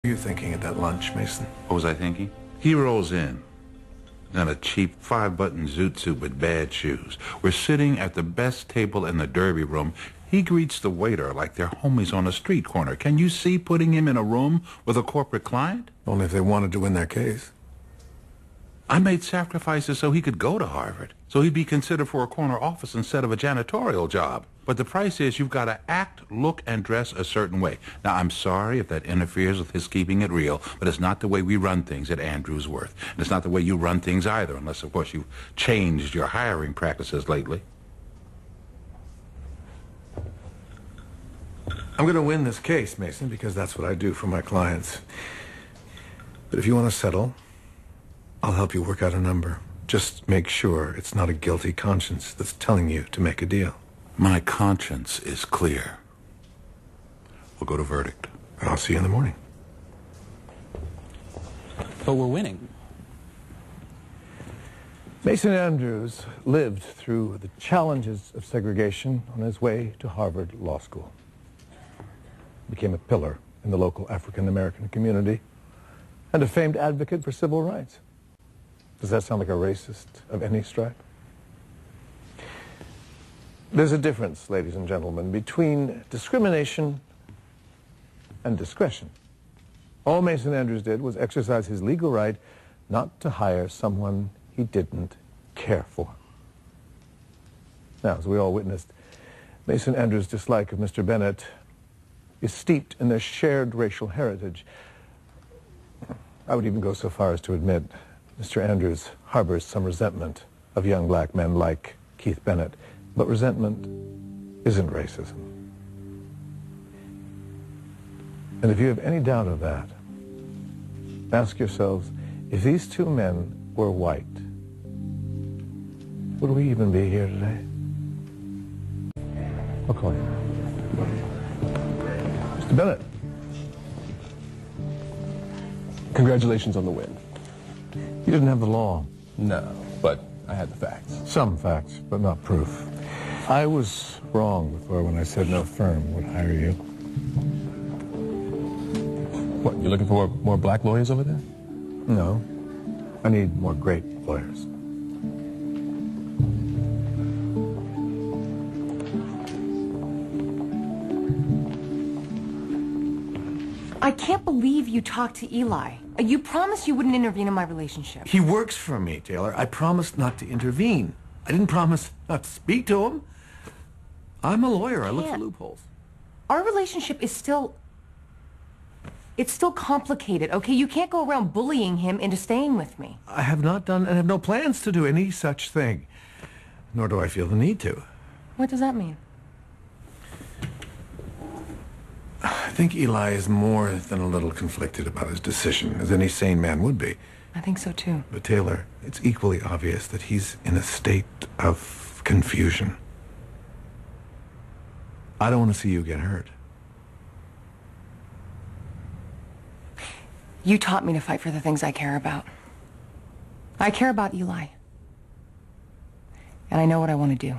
What were you thinking at that lunch, Mason? What was I thinking? He rolls in a cheap 5-button zoot suit with bad shoes. We're sitting at the best table in the Derby room. He greets the waiter like they're homies on a street corner. Can you see putting him in a room with a corporate client? Only if they wanted to win their case. I made sacrifices so he could go to Harvard, so he'd be considered for a corner office instead of a janitorial job. But the price is you've got to act, look, and dress a certain way. Now, I'm sorry if that interferes with his keeping it real, but it's not the way we run things at Andrews Worth. And it's not the way you run things either, unless, of course, you've changed your hiring practices lately. I'm going to win this case, Mason, because that's what I do for my clients. But if you want to settle, I'll help you work out a number. Just make sure it's not a guilty conscience that's telling you to make a deal. My conscience is clear. We'll go to verdict. I'll see you in the morning. But we're winning. Mason Andrews lived through the challenges of segregation on his way to Harvard Law School. Became a pillar in the local African-American community and a famed advocate for civil rights. Does that sound like a racist of any stripe? There's a difference, ladies and gentlemen, between discrimination and discretion. All Mason Andrews did was exercise his legal right not to hire someone he didn't care for. Now, as we all witnessed, Mason Andrews' dislike of Mr. Bennett is steeped in their shared racial heritage. I would even go so far as to admit Mr. Andrews harbors some resentment of young black men like Keith Bennett, but resentment isn't racism. And if you have any doubt of that, ask yourselves, if these two men were white, would we even be here today? I'll call you. Mr. Bennett. Congratulations on the win. You didn't have the law. No, but I had the facts. Some facts, but not proof. I was wrong before when I said no firm would hire you. What, you're looking for more black lawyers over there? No. I need more great lawyers. I can't believe you talked to Eli. You promised you wouldn't intervene in my relationship. He works for me, Taylor. I promised not to intervene. I didn't promise not to speak to him. I'm a lawyer. I look for loopholes. Our relationship is still... It's still complicated, okay? You can't go around bullying him into staying with me. I have not done and have no plans to do any such thing. Nor do I feel the need to. What does that mean? I think Eli is more than a little conflicted about his decision, as any sane man would be. I think so, too. But Taylor, it's equally obvious that he's in a state of confusion. I don't want to see you get hurt. You taught me to fight for the things I care about. I care about Eli. And I know what I want to do.